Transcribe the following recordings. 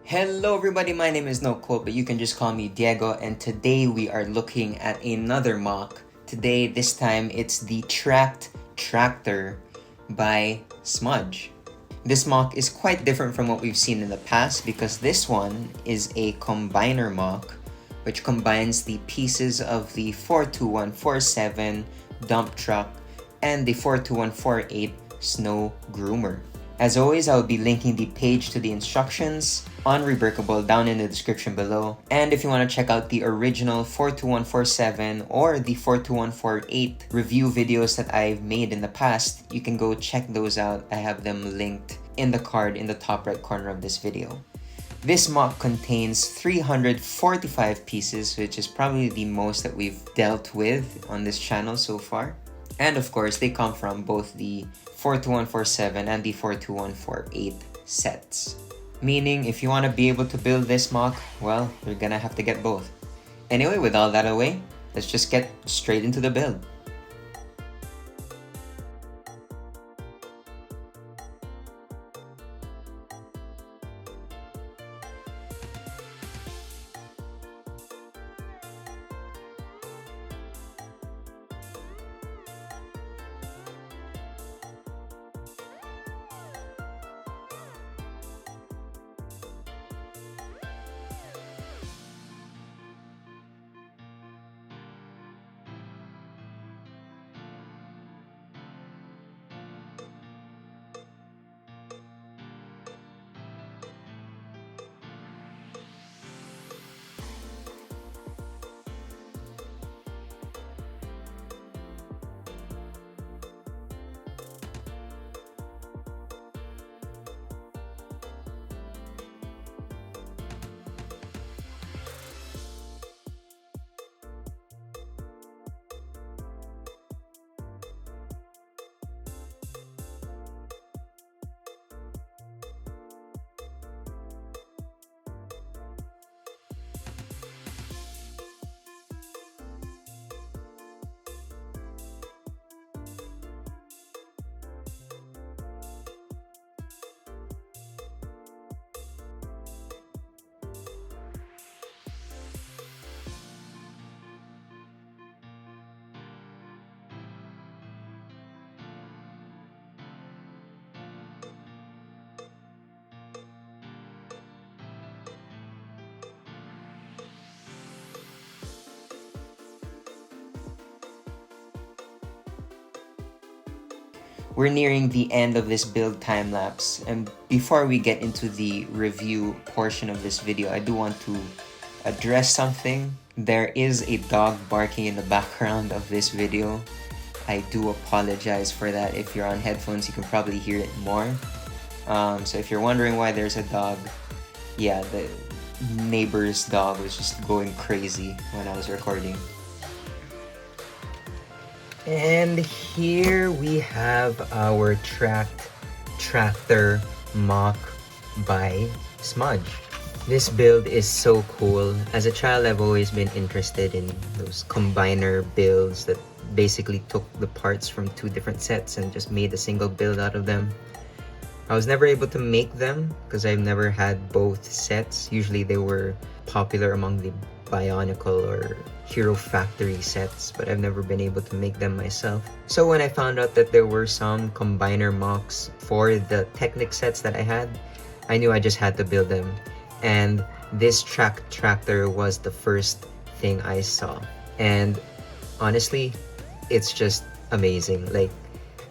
Hello everybody, my name is No Quote, but you can just call me Diego, and today we are looking at another MOC. Today, this time, it's the Tracked Tractor by Smudge. This MOC is quite different from what we've seen in the past because this one is a combiner MOC, which combines the pieces of the 42147 dump truck and the 42148 Snow Groomer. As always, I will be linking the page to the instructions on Rebreakable down in the description below. And if you want to check out the original 42147 or the 42148 review videos that I've made in the past, you can go check those out. I have them linked in the card in the top right corner of this video. This MOC contains 345 pieces, which is probably the most that we've dealt with on this channel so far. And of course, they come from both the 42147 and the 42148 sets. Meaning, if you want to be able to build this MOC, well, you're gonna have to get both. Anyway, with all that away, let's just get straight into the build. We're nearing the end of this build time-lapse, and before we get into the review portion of this video, I do want to address something. There is a dog barking in the background of this video. I do apologize for that. If you're on headphones, you can probably hear it more. So if you're wondering why there's a dog, yeah, the neighbor's dog was just going crazy when I was recording. And here we have our Tracked Tractor MOC by Smudge. This build is so cool. As a child, I've always been interested in those combiner builds that basically took the parts from two different sets and just made a single build out of them. I was never able to make them because I've never had both sets. Usually they were popular among the Bionicle or Hero Factory sets, but I've never been able to make them myself. So when I found out that there were some combiner MOCs for the Technic sets that I had, I knew I just had to build them. And this Tracked Tractor was the first thing I saw. And honestly, it's just amazing. Like,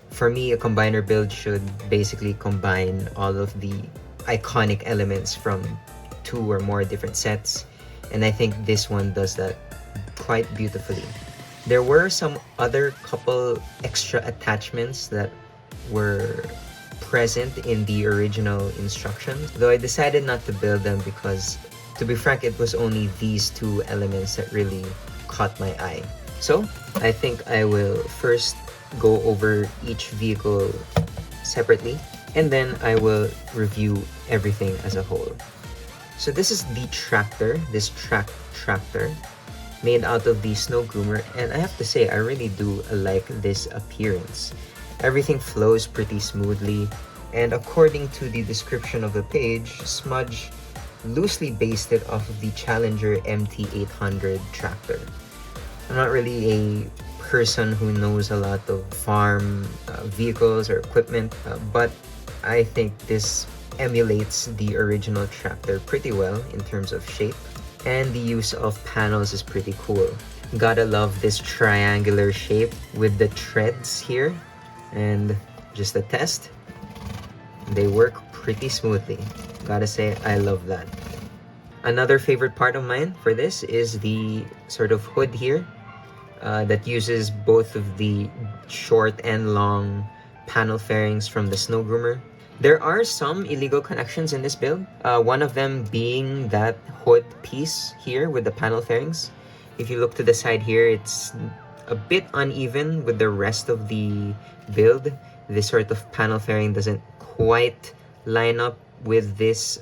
for me, a combiner build should basically combine all of the iconic elements from two or more different sets. And I think this one does that quite beautifully. There were some other couple extra attachments that were present in the original instructions, though I decided not to build them because, to be frank, it was only these two elements that really caught my eye. So I think I will first go over each vehicle separately, and then I will review everything as a whole. So this is the tractor, this Tracked Tractor, made out of the Snow Groomer, and I have to say, I really do like this appearance. Everything flows pretty smoothly, and according to the description of the page, Smudge loosely based it off of the Challenger MT800 tractor. I'm not really a person who knows a lot of farm vehicles or equipment, but I think this emulates the original tractor pretty well in terms of shape, and the use of panels is pretty cool. Gotta love this triangular shape with the treads here, and just a test, they work pretty smoothly. Gotta say, I love that. Another favorite part of mine for this is the sort of hood here that uses both of the short and long panel fairings from the Snow Groomer. There are some illegal connections in this build, one of them being that hood piece here with the panel fairings. If you look to the side here, it's a bit uneven with the rest of the build. This sort of panel fairing doesn't quite line up with this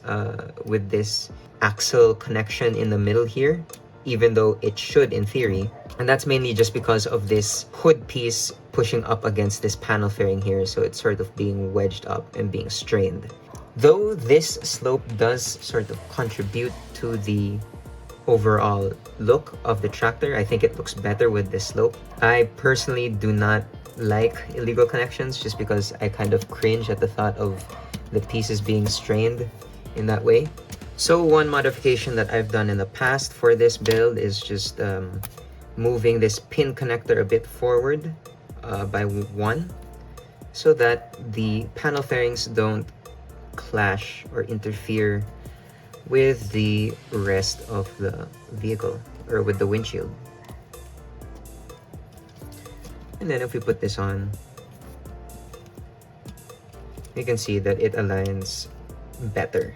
axle connection in the middle here, even though it should in theory. And that's mainly just because of this hood piece pushing up against this panel fairing here, so it's sort of being wedged up and being strained. Though this slope does sort of contribute to the overall look of the tractor, I think it looks better with this slope. I personally do not like illegal connections just because I kind of cringe at the thought of the pieces being strained in that way. So one modification that I've done in the past for this build is just moving this pin connector a bit forward by one, so that the panel fairings don't clash or interfere with the rest of the vehicle or with the windshield. And then if we put this on, you can see that it aligns better.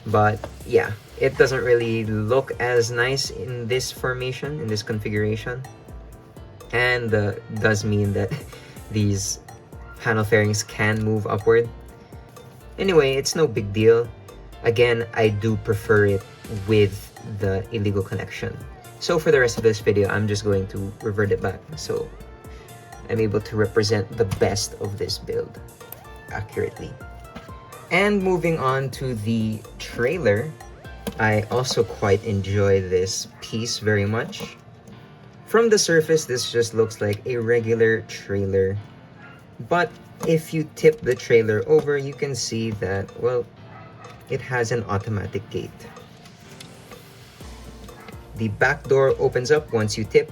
But yeah, it doesn't really look as nice in this formation, in this configuration, and does mean that these panel fairings can move upward. Anyway, it's no big deal. Again, I do prefer it with the illegal connection. So for the rest of this video, I'm just going to revert it back so I'm able to represent the best of this build accurately. And moving on to the trailer, I also quite enjoy this piece very much. From the surface, this just looks like a regular trailer, but if you tip the trailer over, you can see that, well, it has an automatic gate. The back door opens up once you tip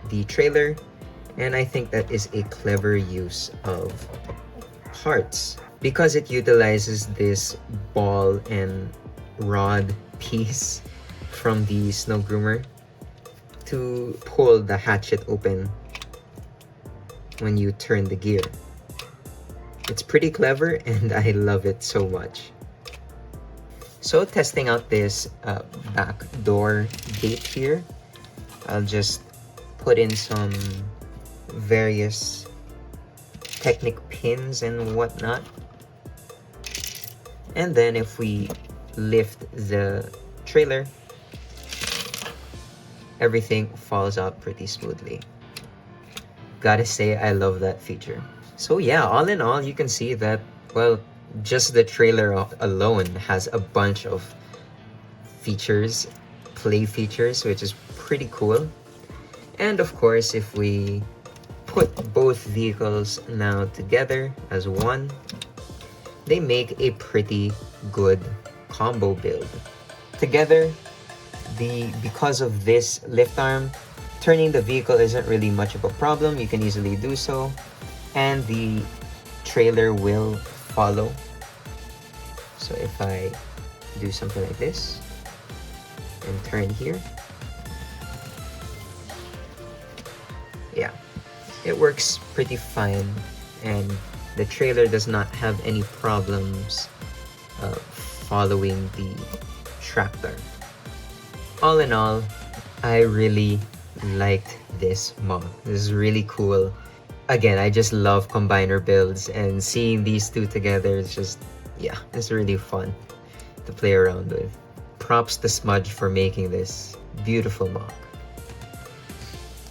the trailer, and I think that is a clever use of parts because it utilizes this ball and rod piece from the Snow Groomer to pull the hatchet open when you turn the gear. It's pretty clever and I love it so much. So testing out this back door gate here, I'll just put in some various Technic pins and whatnot. And then if we lift the trailer, everything falls out pretty smoothly. Gotta say, I love that feature. So yeah, all in all, you can see that, well, just the trailer alone has a bunch of features, play features, which is pretty cool. And of course, if we put both vehicles now together as one, they make a pretty good combo build. Together, because of this lift arm, turning the vehicle isn't really much of a problem. You can easily do so, and the trailer will follow. So if I do something like this and turn here, yeah, it works pretty fine, and the trailer does not have any problems following the tractor. All in all, I really liked this MOC. This is really cool. Again, I just love combiner builds, and seeing these two together is just, yeah, it's really fun to play around with. Props to Smudge for making this beautiful MOC.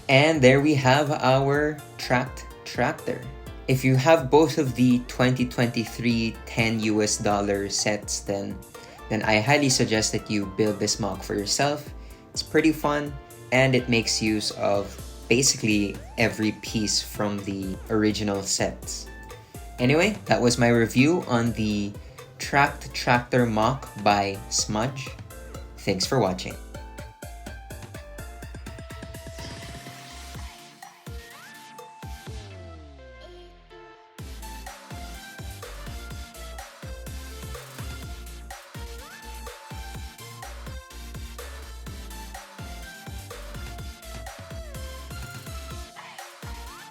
And there we have our tracked tractor. If you have both of the 2023 $10 sets, then then I highly suggest that you build this MOC for yourself. It's pretty fun, and it makes use of basically every piece from the original sets. Anyway, that was my review on the Tracked Tractor MOC by Smudge. Thanks for watching.